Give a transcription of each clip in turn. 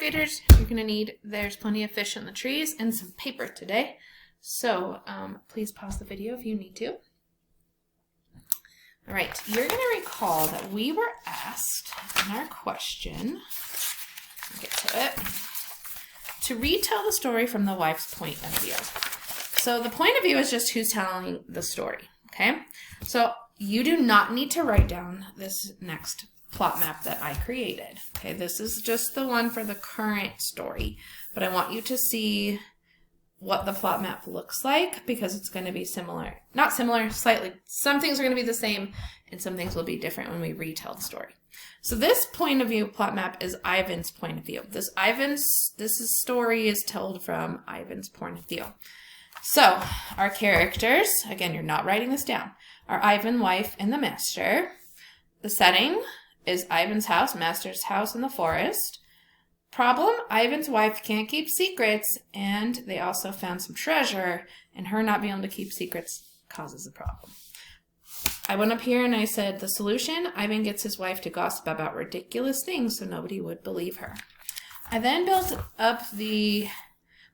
graders, you're going to need, there's plenty of fish in the trees and some paper today. So please pause the video if you need to. All right, you're going to recall that we were asked in our question, I'll get to it, to retell the story from the wife's point of view. So the point of view is just who's telling the story, okay? So you do not need to write down this next plot map that I created, okay? This is just the one for the current story, but I want you to see what the plot map looks like because it's going to be similar. Not similar, slightly. Some things are going to be the same and some things will be different when we retell the story. So this point of view plot map is Ivan's point of view. This story is told from Ivan's point of view. So our characters, again, you're not writing this down, are Ivan, wife, and the master. The setting is Ivan's house, master's house in the forest. Problem, Ivan's wife can't keep secrets, and they also found some treasure, and her not being able to keep secrets causes a problem. I went up here and I said the solution, Ivan gets his wife to gossip about ridiculous things so nobody would believe her. I then built up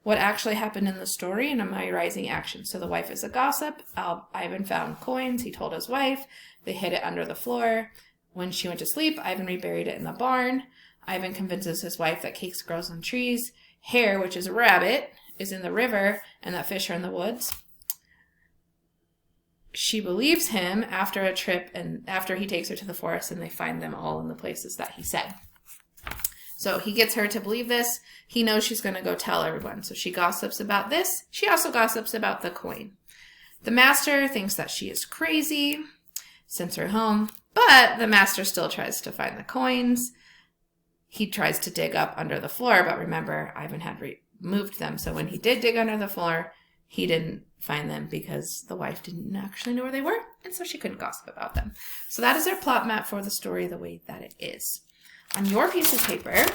what actually happened in the story and my rising action. So the wife is a gossip. Ivan found coins. He told his wife. They hid it under the floor. When she went to sleep, Ivan reburied it in the barn. Ivan convinces his wife that cakes grows on trees. Hare, which is a rabbit, is in the river and that fish are in the woods. She believes him after a trip and after he takes her to the forest and they find them all in the places that he said. So he gets her to believe this. He knows she's going to go tell everyone. So she gossips about this. She also gossips about the coin. The master thinks that she is crazy, sends her home, but the master still tries to find the coins. He tries to dig up under the floor, but remember, Ivan had removed them. So when he did dig under the floor, he didn't find them because the wife didn't actually know where they were, and so she couldn't gossip about them. So that is our plot map for the story the way that it is. On your piece of paper,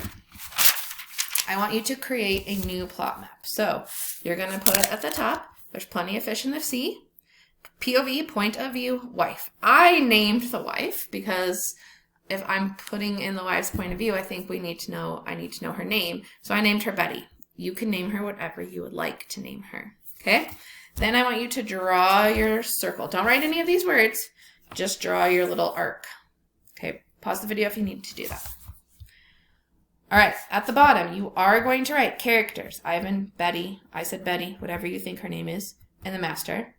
I want you to create a new plot map. So you're going to put it at the top. There's plenty of fish in the sea. POV, point of view, wife. I named the wife because if I'm putting in the wife's point of view, I think I need to know her name. So I named her Betty. You can name her whatever you would like to name her. Okay? Then I want you to draw your circle. Don't write any of these words. Just draw your little arc. Okay? Pause the video if you need to do that. All right, at the bottom, you are going to write characters. Ivan, Betty, I said Betty, whatever you think her name is, and the master.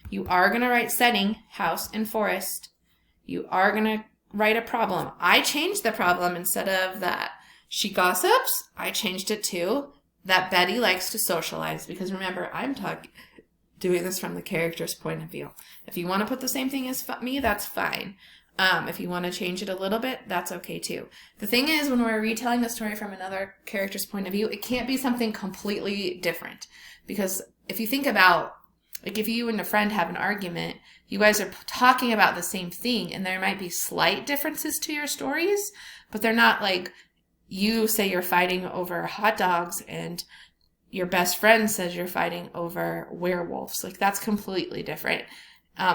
You are going to write setting, house and forest. You are going to write a problem. I changed the problem instead of that she gossips. I changed it to that Betty likes to socialize because remember, I'm doing this from the character's point of view. If you want to put the same thing as me, that's fine. If you want to change it a little bit, that's okay too. The thing is, when we're retelling the story from another character's point of view, it can't be something completely different. Because if you think about, like if you and a friend have an argument, you guys are talking about the same thing, and there might be slight differences to your stories, but they're not like you say you're fighting over hot dogs and your best friend says you're fighting over werewolves. Like that's completely different.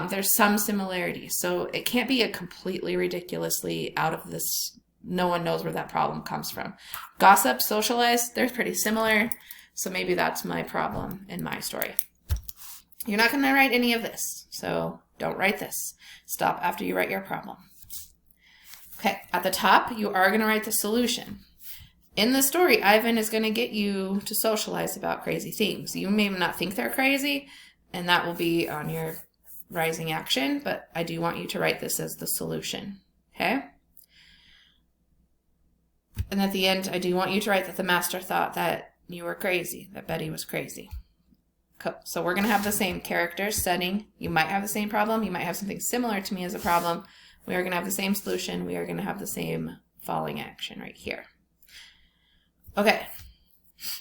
There's some similarities, so it can't be a completely ridiculously out of this, no one knows where that problem comes from. Gossip, socialize, they're pretty similar, so maybe that's my problem in my story. You're not going to write any of this, so don't write this. Stop after you write your problem. Okay, at the top, you are going to write the solution. In the story, Ivan is going to get you to socialize about crazy things. You may not think they're crazy, and that will be on your rising action, but I do want you to write this as the solution, okay? And at the end, I do want you to write that the master thought that you were crazy, that Betty was crazy. So we're going to have the same characters, setting. You might have the same problem. You might have something similar to me as a problem. We are going to have the same solution. We are going to have the same falling action right here. Okay.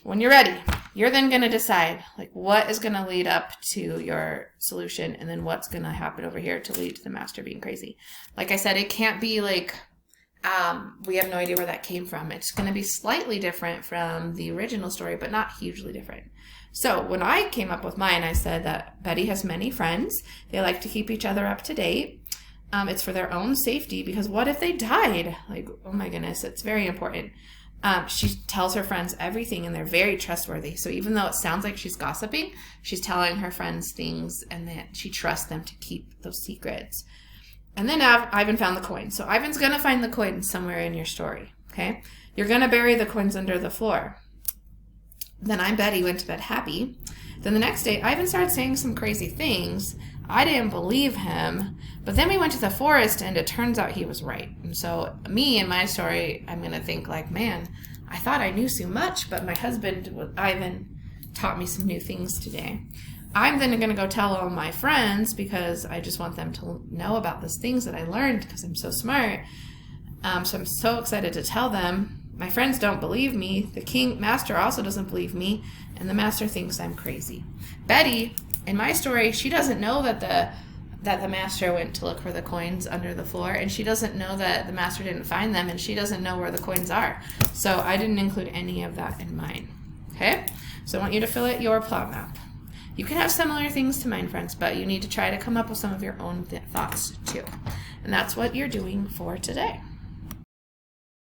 When you're ready, you're then going to decide like what is going to lead up to your solution and then what's going to happen over here to lead to the master being crazy. Like I said, it can't be like we have no idea where that came from. It's going to be slightly different from the original story, but not hugely different. So when I came up with mine, I said that Betty has many friends. They like to keep each other up to date. It's for their own safety because what if they died? Like, oh my goodness, it's very important. She tells her friends everything, and they're very trustworthy. So even though it sounds like she's gossiping, she's telling her friends things, and that she trusts them to keep those secrets. And then Ivan found the coin. So Ivan's going to find the coins somewhere in your story, okay? You're going to bury the coins under the floor. Then Betty went to bed happy. Then the next day, Ivan started saying some crazy things. I didn't believe him. But then we went to the forest, and it turns out he was right. And so me and my story, I'm going to think like, man, I thought I knew so much, but my husband, Ivan, taught me some new things today. I'm then going to go tell all my friends because I just want them to know about these things that I learned because I'm so smart. So I'm so excited to tell them. My friends don't believe me. The master also doesn't believe me. And the master thinks I'm crazy. Betty, in my story, she doesn't know that the master went to look for the coins under the floor. And she doesn't know that the master didn't find them. And she doesn't know where the coins are. So I didn't include any of that in mine. Okay? So I want you to fill out your plot map. You can have similar things to mine, friends, but you need to try to come up with some of your own thoughts too. And that's what you're doing for today.